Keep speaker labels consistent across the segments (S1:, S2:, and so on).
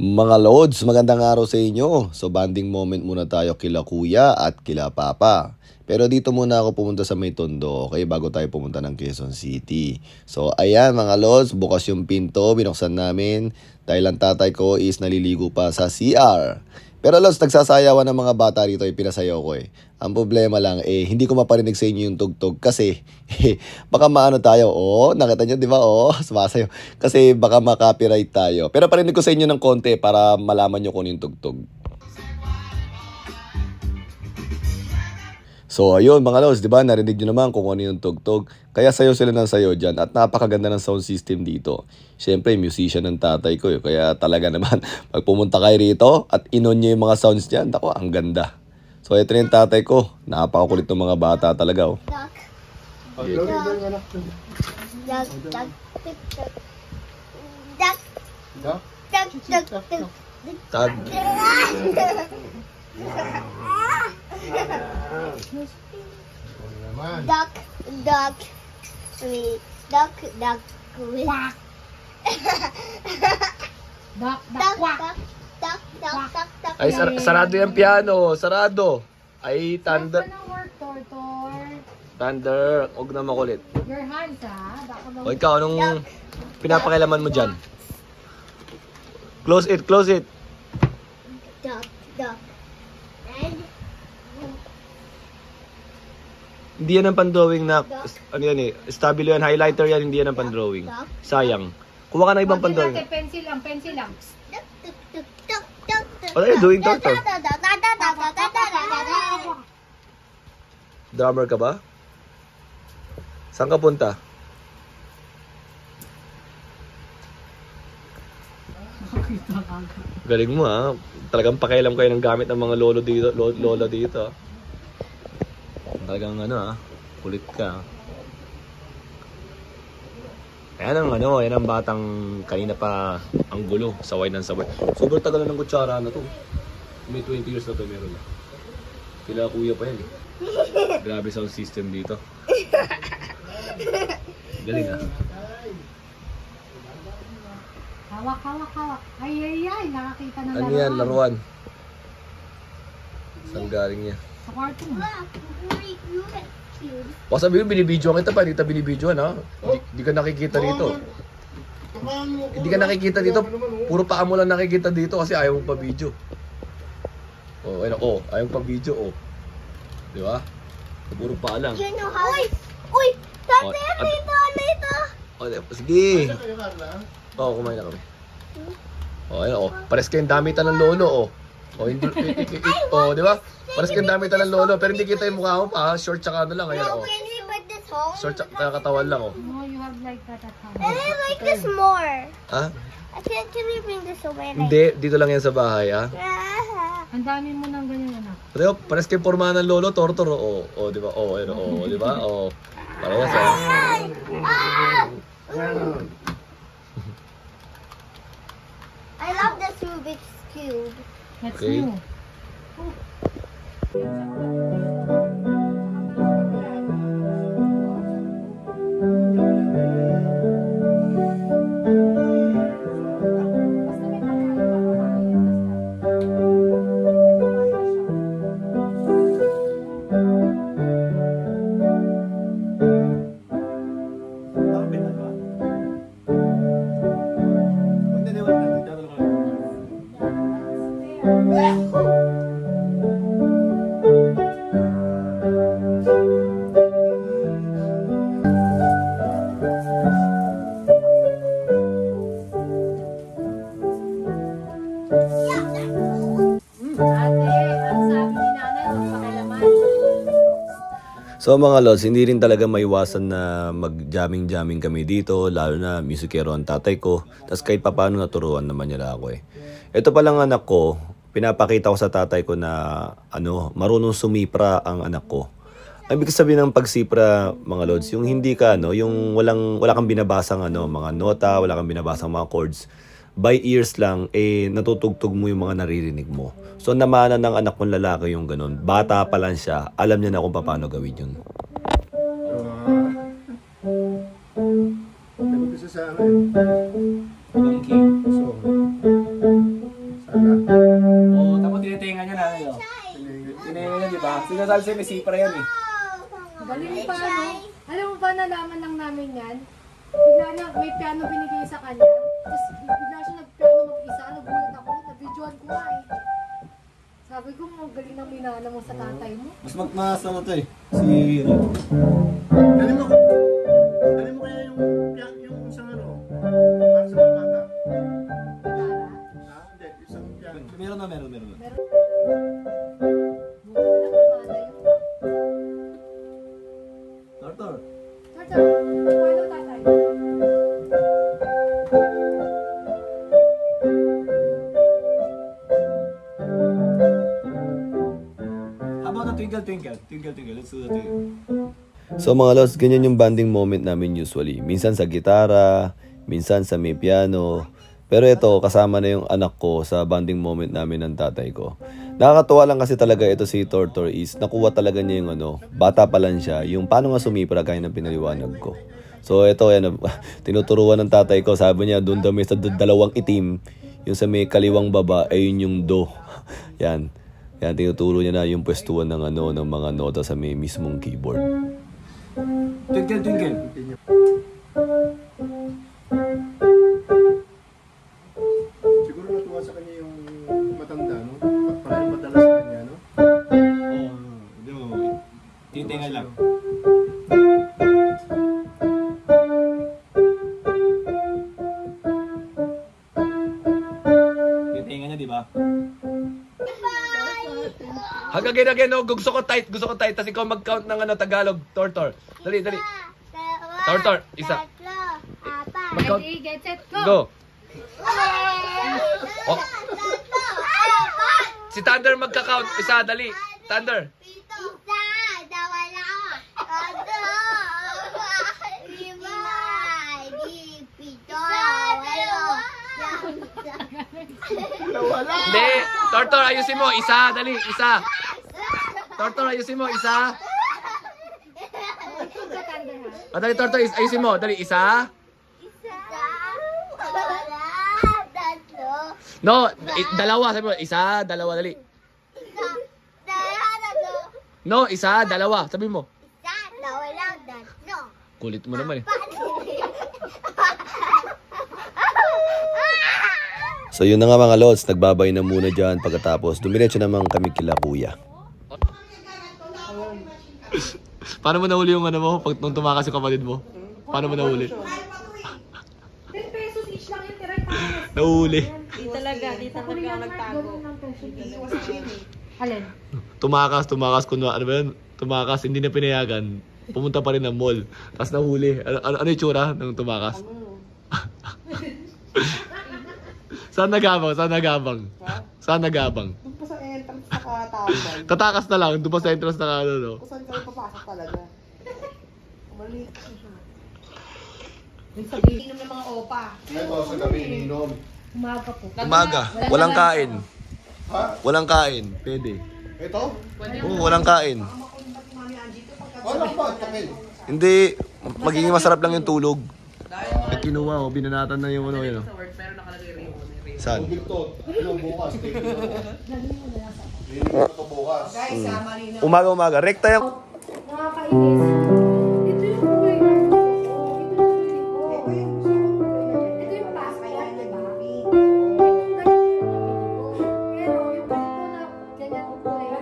S1: Mga Lods, magandang araw sa inyo. So banding moment muna tayo kila Kuya at kila Papa. Pero dito muna ako pumunta sa May Tondo, okay, bago tayo pumunta ng Quezon City. So ayan mga Lods, bukas yung pinto, binuksan namin. Dahil ang tatay ko is naliligo pa sa CR. Pero Lods, nagsasayawan ng mga bata rito, pinasayaw ko eh. Ang problema lang, hindi ko maparinig sa inyo yung tugtog kasi baka maano tayo. Oh, nakita nyo, di ba? Oh, sumasayaw. Kasi baka makopyright tayo. Pero parinig ko sa inyo ng konti para malaman nyo kung ano yung tugtog. So ayun mga Lods, di ba? Narinig nyo naman kung ano yung tugtog. Kaya sayo sila ng sayo dyan at napakaganda ng sound system dito. Siyempre, musician ng tatay ko. Kaya talaga naman, pag pumunta kayo rito at inon nyo yung mga sounds dyan, ako, ang ganda. So ito na yung tatay ko. Napakakulit ng mga bata talaga. Oh. Tag.
S2: Duck, duck, sweet, duck, duck, quack. Duck, duck, quack. Duck, duck, duck, duck.
S1: Ay, sarado yung piano. Sarado. Ay, thunder. Thunder. Huwag na makulit.
S2: Your hands, ha?
S1: O ikaw, anong pinapakilaman mo dyan? Close it, close it.
S2: Duck, duck. And
S1: Hindi yan ang pan-drawing na, ano yan eh, stabilo yan, highlighter yan, hindi yan ang pan-drawing. Sayang. Kuha ka na ibang pan-drawing.
S3: Pencil lang, pencil lang.
S2: duck, duck, duck, duck, duck, duck.
S1: What are you doing, Doctor? Drummer ka ba? Saan ka punta? Galing mo ha. Talagang pakialam kayo ng gamit ng mga lolo dito, lola dito. Talagang ano ha, kulit ka. Ayan ang ano, ayan ang batang kanina pa ang gulo, saway ng saway. Sobrang tagal na ng kutsara na to. May 20 years na to meron na. Kila kuya pa yan eh. Grabe sound system dito. Galing ha.
S3: Hawak, hawak, hawak. Ay, ay, ay. Nakakita ng
S1: Ano yan, laruan? Saan galing niya?
S3: Sa kwarto mo.
S1: O sabi mo, binibidyo kita pa, hindi kita binibidyo ha? Hindi ka nakikita dito. Hindi ka nakikita dito, puro paa mo lang nakikita dito kasi ayaw mong pa-video. Oh, ayun, oh, ayaw mong pa-video, oh. Di ba? Puro paa lang.
S2: You know how? Uy! Tate, lito!
S1: Oh, sige. Oh, kumain na kami. Oh, ayun, oh. Pares kayong damitan ng lolo, oh. Oh, hindi, oh, di ba? Pares kayong damitan ng lolo, pero hindi kita yung mukha mo pa, short tsaka ano lang, ayan, oh.
S2: Can we put this home?
S1: Short tsaka katawan lang, oh.
S3: No, you have like that at home.
S2: And I like this more.
S1: Ha?
S2: Can we bring this away?
S1: Hindi, dito lang yan sa bahay, ha?
S3: Ang dami mo ng ganyan, anak.
S1: Pero pares kayong pormahan ng lolo, tortoro, oh. Oh, di ba? Oh, ayun, oh, di ba? Oh. Parehas, oh.
S2: I love this Rubik's Cube.
S3: That's
S1: Okay.
S3: new.
S1: So mga Lods, hindi rin talaga maiwasan na mag-jamming-jamming kami dito, lalo na musikero ang tatay ko. Tapos kahit papano naturuan naman niya ako eh. Ito palang anak ko, pinapakita ko sa tatay ko na marunong sumipra ang anak ko. Ang ibig sabihin ng pagsipra mga Lods, yung hindi ka yung wala kang binabasang mga nota, wala kang binabasang mga chords. By ears lang, natutugtog mo yung mga naririnig mo. So namana ng anak kong lalaki yung ganun. Bata pa lang siya, alam niya na kung paano gawin yun.
S4: Sa ano eh. So, ba? Sinasabi sa'yo, may sipra yan eh.
S3: Galing pa, no? Alam mo ba, nalaman lang namin yan? Bigla niya, may piano binigay sa kanya. Tapos bigla siya nag-piano mag-isa. Nagulat ako, na-videoan ko nga eh. Sabi ko, ang galing ng minana mo sa tatay mo.
S4: Mas magmasa mo to eh. Si Hiro.
S5: Dali mo kaya yung isang ano, para sa mga bata. Hindi, isang piano.
S4: Meron na.
S3: Buti na kumana yun.
S4: Tortor.
S3: Tortor, paano tatay?
S4: How about the twinkle twinkle? Twinkle twinkle. Let's do the twinkle.
S1: So mga lods, ganyan yung banding moment namin usually. Minsan sa gitara, minsan sa may piano. Pero ito, kasama na yung anak ko sa banding moment namin ng tatay ko. Nakakatuwa lang kasi talaga ito si Tortor is nakuha talaga niya yung bata pa lang siya, yung paano nga sumipra kaya ng pinaliwanag ko. So ito, tinuturuan ng tatay ko, sabi niya doon daw may sa dalawang itim, yung sa may kaliwang baba, ayun yung do. Yan, tinuturo niya na yung pwestuhan ng ng mga nota sa may mismong keyboard.
S4: Twinkle twinkle.
S5: Siguro natuwa sa kanya yung matanda, no? Parang padala sa kanya, no?
S4: Oo. Hindi mo. Titingal lang. Titingal niya, di ba?
S1: Again, gusto ko tight, tas ikaw mag-count ng Tagalog, Tortor. Dali. Tortor, isa. Mag-count.
S3: Ready, get set,
S1: Go.
S3: go!
S1: Oh. Si Thunder magka-count, isa, dali. Thunder. Hindi, Tortor, ayusin mo, isa, dali, isa. Tortor, ayusin mo, isa. Dali, Tortor, ayusin mo, dali, isa. No, dalawa, sabi mo, isa, dalawa, dali. No, isa, dalawa, sabi mo. Kulit mo naman eh. So yun na nga mga lods, nagbabay na muna dyan pagkatapos dumiretso naman kami kila kuya. Paano mo nahuli yung mo pag nung tumakas yung kapatid mo? Paano mo nahuli?
S3: 10 pesos each lang yung tira.
S1: Nahuli.
S6: Di talaga ako nagtago.
S3: Alin?
S1: Tumakas kunwa, ano ba yun? Tumakas, hindi na pinayagan. Pumunta pa rin ng mall. Tapos nahuli. Ano yung tsura nung tumakas? Saan nagabang?
S6: Doon pa sa entrance sa katapon.
S1: Tatakas na lang, doon pa sa entrance na no?
S6: Kung saan kayo papasok talaga. Mali.
S3: Yung sabihin ng mga opa.
S5: Ito sa gabi, ininom.
S3: Umaga po.
S1: Umaga, walang kain.
S5: Ha?
S1: Walang kain, pwede.
S5: Ito?
S1: Oo, walang kain.
S5: Wala pa, takil.
S1: Hindi, magiging masarap lang yung tulog. May kinuha, binanatan na yung yun. Saan?
S5: Ito, bukas. Ininom ko ito bukas.
S6: Guys, mali na.
S1: Umaga, rekta yung...
S3: Nakakainis. Ito yung kulay ng ito yung passport, di ba? Pero yung ganito na ganyan yung kulay.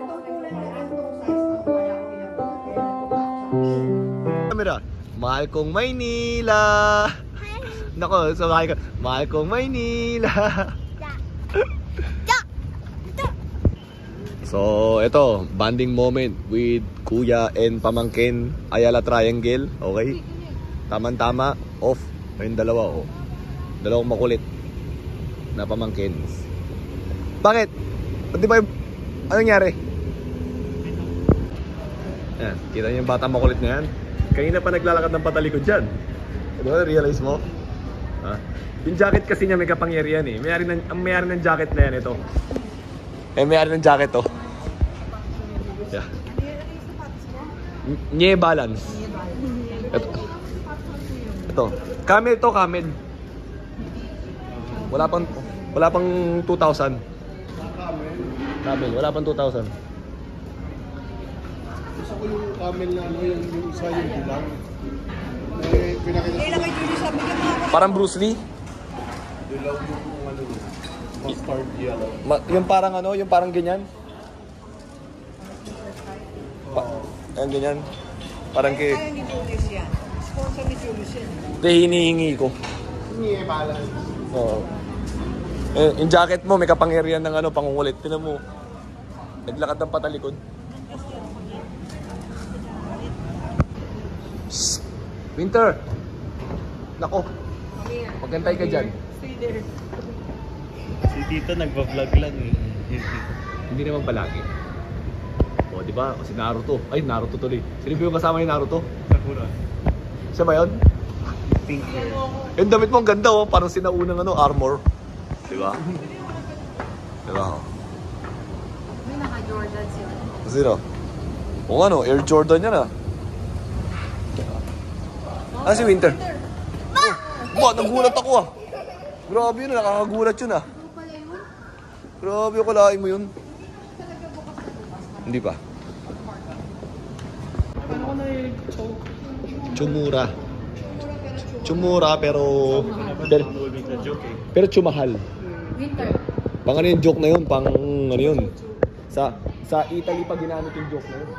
S1: Camera. Mahal kong Maynila. Nako, sabay ka. Mahal kong Maynila. So, ito, bonding moment with Kuya and Pamangkin Ayala Triangle. Okay? Tama-tama, off. Ayun dalawa, oh. Dalawang makulit na pamangkin. Bakit? Di ba yung... Anong nangyari? Yan, kita niyo yung bata makulit na yan? Kanina pa naglalakad ng patalikod dyan. Di ba, realize mo? Ha? Yung jacket kasi niya may kapangyarihan eh. Ang mayari ng jacket na yan, ito. Mayari ng jacket to. Yeah. Nye balance. Ito. Camel to, camel. Wala pang 2,000. Camel, wala pang 2,000.
S5: Gusto ko yung camel na ano, yung isa yung dilaw. Eh, pinakita
S6: Eh, nakay Julie sabi niya mga
S1: Parang Bruce Lee.
S5: dilaw yung ano, mustard yellow.
S1: Yung parang ano, yung parang ganyan. Ayan ganyan. Parang
S6: kaya ni Julius yan. Sponsor ni Julius yan.
S1: hinihingi ko.
S5: Hindi eh, pala.
S1: Oo. Eh, yung jacket mo, may kapangyarihan ng ano, pangungulit. Tinan mo. Naglakad ng patalikod. Shhh! Winter! Nako, magantay ka dyan.
S6: Stay there.
S4: Si Tito nagpa-vlog lang eh.
S1: Hindi naman palagi. O, di ba? Si Naruto. Ay, Naruto tuloy. Sino ba yung kasama ni Naruto?
S4: Sakura.
S1: Siya ba yun?
S4: Pink hair.
S1: Yung damit mo ang ganda oh. Parang sinaunang ano, armor. Di ba? Di ba?
S3: May naka-Jordan sila.
S1: Sino? O ano, Air Jordan yan ah. Ah, si Winter. Oh, nagulat ako ah. Grabe yun, nakakagulat yun ah.
S3: Ano pala yun?
S1: Grabe, akalain mo yun. Hindi pa.
S6: Paano ko na yung choke?
S1: Chumura. Chumura pero pero chumahal.
S3: Winter.
S1: Pang ano yung joke na yun, pang ano yun. Sa Italy pa ginamit yung joke na yun.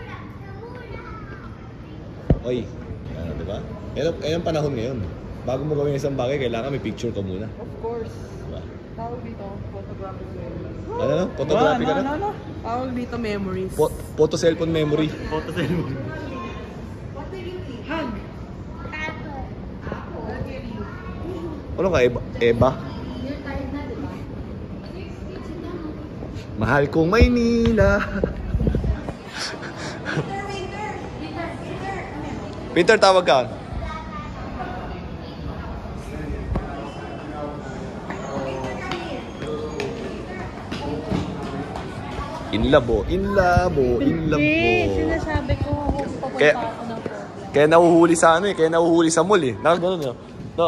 S1: Oy, di ba? Yan ang panahon ngayon. Bago mo gawin isang bagay, kailangan may picture ka muna.
S6: Of course.
S1: Diba?
S6: Tawag dito, photographic memories.
S1: Ano? Photography ka na?
S6: Tawag dito, memories.
S1: Photo cellphone memory.
S4: Photo cellphone.
S6: Hug.
S1: Ano ka, Eva? Eva?
S3: You're tired na, di ba?
S1: Mahal kong Maynila. Winter, tawag ka. Inlabo, inlabo, inlabo.
S6: Sinasabi ko, papunta
S1: Kaya-
S6: ako ng problem.
S1: Kaya nahuhuli sa ano eh, kaya nahuhuli sa mall eh. Ganun no. No,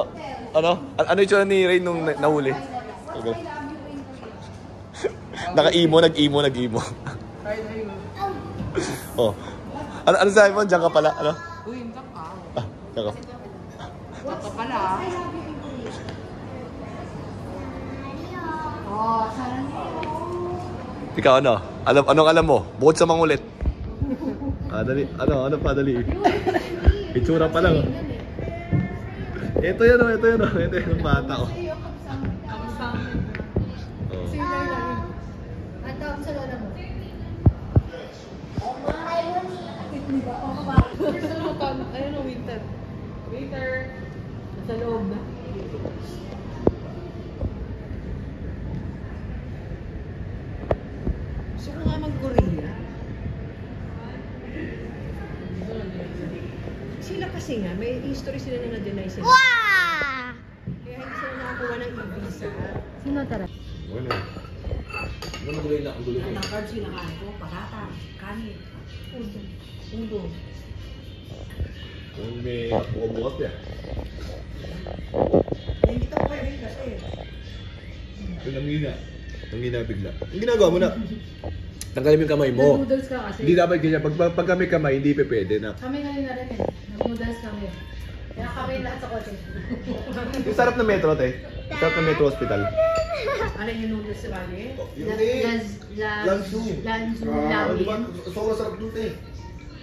S1: ano? Ano yung tsura ni Ray nung nahuli? Okay. Naka-emo, nag-emo. Oh. Ano sabi mo? Diyan ka pala? Ano?
S6: Uy, hindi ka.
S1: Ah, diyan ka.
S6: Ito pala.
S3: Oh, sana
S1: Ikaw ano? Anong alam mo? Bukod sa mangulit. Dali. Ano pa dali? Itsura pa lang. Ito yan oh. Ito yung bata oh. Oh.
S3: sila lang. Ang tawag sa lola mo.
S6: Ayun o, Winter. Winter. Nasa loob na. Gusto ko nga mag-Korea. Sila kasi nga, may history sila na na-deny sila.
S2: Wow!
S6: Kaya hindi sila nakakuha ng e-visa.
S3: Sino tara?
S1: Ano? Ano maguloy na? Ang gulo ko.
S6: Ang carbs kinakain ko, patata, kanin, udo.
S1: Kung may bukas ya.
S6: Hindi ko kayo rin kasi.
S1: Yung nanghina bigla. Yung ginagawa mo na. Tanggalin mo yung kamay mo.
S3: Nag-noodles ka kasi.
S1: Hindi dapat ganyan. Pag kami kamay, hindi pa pwede na.
S3: Kami ngayon na rin eh. Nag-noodles kami. Kaya kami lahat sa kotse.
S1: Yung sarap ng metro, te. Sarap ng metro hospital.
S6: Ano yung noodles sa bali?
S1: Lansu.
S3: Lansu.
S1: Lamin. Sobrang sarap dun, te.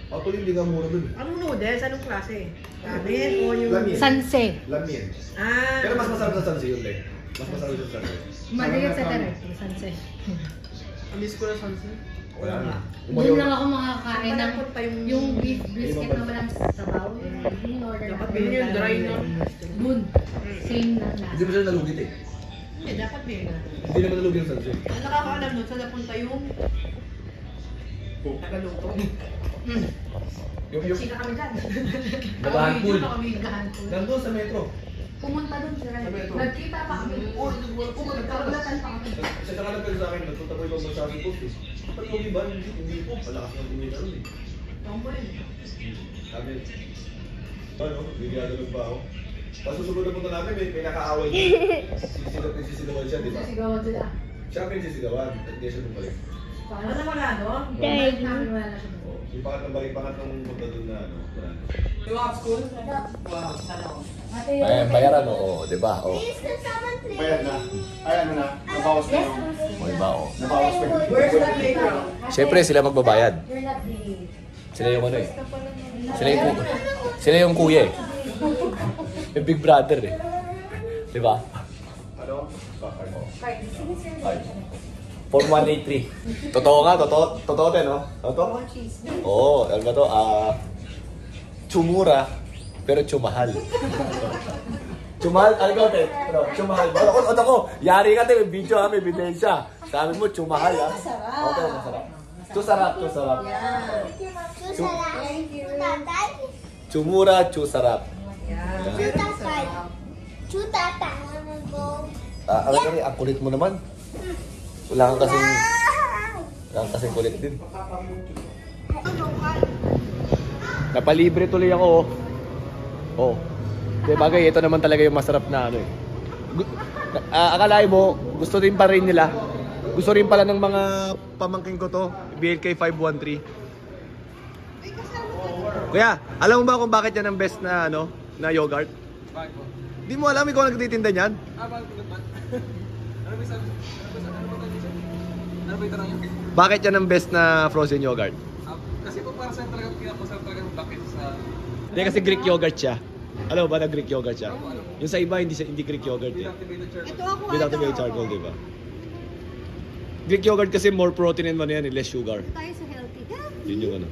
S1: Actually, hindi ka mura dun.
S6: Anong noodles? Anong klase? Ramen o yung...
S1: Lamin.
S3: Sanse.
S1: Lamin.
S6: Ah!
S1: Pero mas masarap sa sansi yun, te. Mas masarap sa sansi.
S3: Maliit sa direct. Sanse.
S6: Amis ko na sansi.
S1: Wala na.
S3: Doon lang ako makakain ng
S6: Malapot pa
S3: yung beef brisket na walang sabaw. Yung order
S6: Dapat
S3: natin.
S6: ganyan yung dry na.
S3: Doon. Same na
S1: Hindi
S3: lasa.
S1: mo siya nalugit eh.
S6: Hindi, dapat ganyan.
S1: Hindi naman nalugit yung sansi.
S6: Ang nakakaalam nun, saan napunta yung... Tagaluto.
S1: Yung
S6: Sina kami dyan.
S1: Nagahanpul.
S6: Video na kami nagahanpul.
S1: Nandun sa metro.
S3: Pumunta doon sir.
S1: metro.
S3: Nagkita pa kami. Nagkabulatan pa kami.
S1: Sa saka pero sa akin, nagpunta ko ibang bansa sa post eh. Ba't yung iba? Hindi po. Palakas ng tingin na rin eh.
S6: Tawag mo rin.
S1: Sabi, ano? Bigyan pa ako. Pasusunod na punta namin, may nakaaway niya. Sisigawan siya, di ba?
S3: Sisigawan sila.
S1: Siya ang sisigawan. At hindi siya bumalik.
S6: Ano naman ano?
S2: Daddy.
S1: Yung pangatlong punta doon na ano.
S6: Yung up school? Wow, ano?
S1: Ayan, bayaran o, di ba? O.
S2: Please, can someone play?
S5: Bayad na. Ay, ano na? Nabawas na yung...
S1: O, di ba? O.
S5: Nabawas na yung...
S6: Where's the playground?
S1: Siyempre, sila magbabayad.
S3: You're not the...
S1: Sila yung ano eh. Sila yung kuya eh. Yung big brother eh. Di ba?
S5: Ano?
S1: Five. 4183. Totoo nga, totoo din, no? Totoo? Oo, alam ba to? Chumura, pero chumahal. Chumahal, ano ka, te? Ano? Chumahal. Ako, yari ka, te, may video ha, may ebidensya. Sabi mo, chumahal ha. Okay, masarap. Chusarap.
S2: Chusarap. Chutatay.
S1: Chumura, chusarap.
S2: Chutatay. Chutatay.
S1: Ano ka rin, ang kulit mo naman. Wala kang kasing kulit din. Napalibre tuloy ako. Oh. Di bagay, ito naman talaga yung masarap na ano eh. Akalain mo, gusto din pa rin nila. Gusto rin pala ng mga pamangking ko to. BLK 513. Kuya, alam mo ba kung bakit yan ang best na ano, na yogurt?
S4: Bakit po?
S1: Di mo alam ikaw nagtitinda niyan?
S4: Bakit po naman? Ano ba sabi? Ano ba itanong yun?
S1: Bakit yan ang best na frozen yogurt?
S4: Kasi po para sa talaga pinapasarap talaga ng bakit sa...
S1: Hindi kasi Greek yogurt siya. Alam mo ba na Greek yogurt siya? Yung sa iba hindi Greek yogurt eh.
S4: Activated charcoal.
S1: Without activated charcoal, di ba? Greek yogurt kasi more protein and yan, less sugar.
S3: Tayo sa healthy.
S1: Yun yung ano.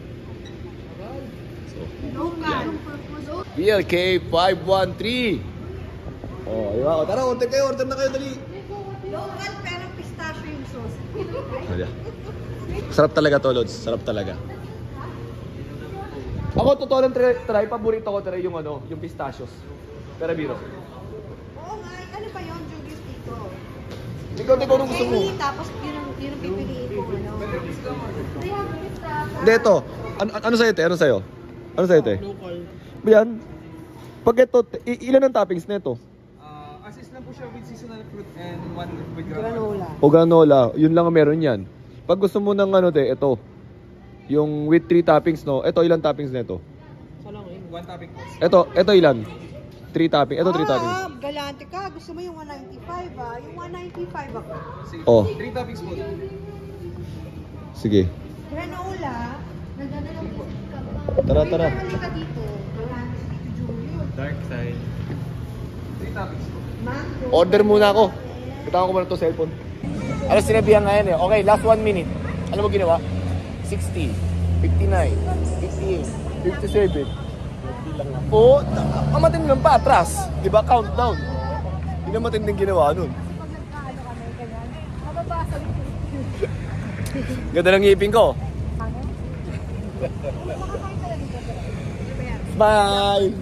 S1: So,
S3: Yan.
S1: BLK 513. Oh, di ba? O, tara, order na kayo, dali.
S3: Local pero pistachio yung sauce.
S1: Sarap talaga to, Lods. Sarap talaga. Ako, totoo lang try. Paborito ko try yung ano, yung pistachios. Pero biro.
S3: Oo nga, ano ba yun, Julius dito?
S1: Ikaw nung gusto mo.
S3: Tapos yun ang pipiliin ko, ano?
S1: Hindi, ito. Ano sa'yo, te? Ano sa'yo? Ano sa'yo, te?
S4: Local.
S1: Yan. Pag ito, ilan ang toppings nito?
S4: Assist na po siya with seasonal fruit and one with granola.
S1: O granola, yun lang ang meron yan. Pag gusto mo ng ano, te, ito. Yung with 3 toppings, no? Ito, ilan toppings na ito?
S4: One topic po.
S1: Ito ilan? 3 toppings. Ito 3 toppings.
S3: Galante ka. Gusto mo yung 195 ah. Yung 195 ako.
S4: Sige.
S1: Oh.
S4: 3 topics po.
S1: Sige.
S3: Granola. Nagdadalawang ka pa.
S1: Tara.
S3: May ka dito. Galante si Tito Julio.
S4: Dark side. 3 topics po.
S3: Mango.
S1: Order muna ako. Bitawan ko muna ito cellphone. Ano sinabihan ngayon eh? Okay, last 1 minute. Ano mo ginawa? 60, 59, 58, 57. Oo, ang matindi lang pa, atras. Di ba? Countdown. Hindi na matinding ginawa nun.
S3: Pag nagkaano kami, ganyan. Mababasag.
S1: Ganda ng ngipin ko. Smile!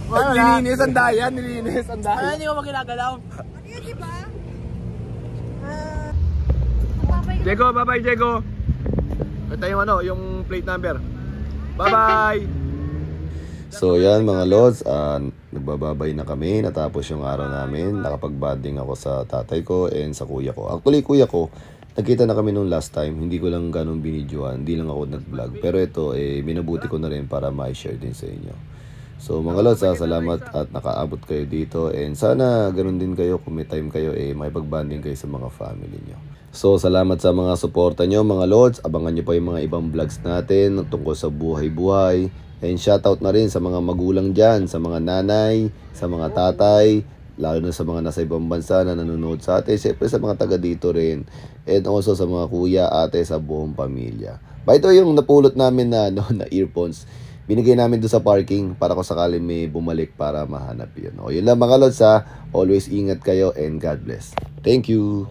S1: Nilinis ang dayan, nilinis ang dayan.
S6: Hindi ko makinagalaw.
S3: Ano yun, di ba?
S1: Diego, bye-bye Diego. Ito yung ano, yung plate number. Bye-bye! So yan mga lods, nagbababay na kami. Natapos yung araw namin. Nakapag-bonding ako sa tatay ko and sa kuya ko. Actually, kuya ko, nagkita na kami nung last time. Hindi ko lang ganun binidyoan. Hindi lang ako nag-vlog. Pero ito, minabuti ko na rin para ma-share din sa inyo. So mga lods, salamat at nakaabot kayo dito. And sana ganun din kayo, kung may time kayo, makipag-bonding kayo sa mga family nyo. So salamat sa mga suporta nyo mga lods. Abangan nyo pa yung mga ibang vlogs natin tungkol sa buhay-buhay. And shoutout na rin sa mga magulang dyan, sa mga nanay, sa mga tatay, lalo na sa mga nasa ibang bansa na nanonood sa atin. Siyempre sa mga taga dito rin. And also sa mga kuya, ate, sa buong pamilya. By the way, yung napulot namin na earphones, binigay namin doon sa parking para kung sakali may bumalik para mahanap yun. O yun lang mga lods ha. Always ingat kayo and God bless. Thank you.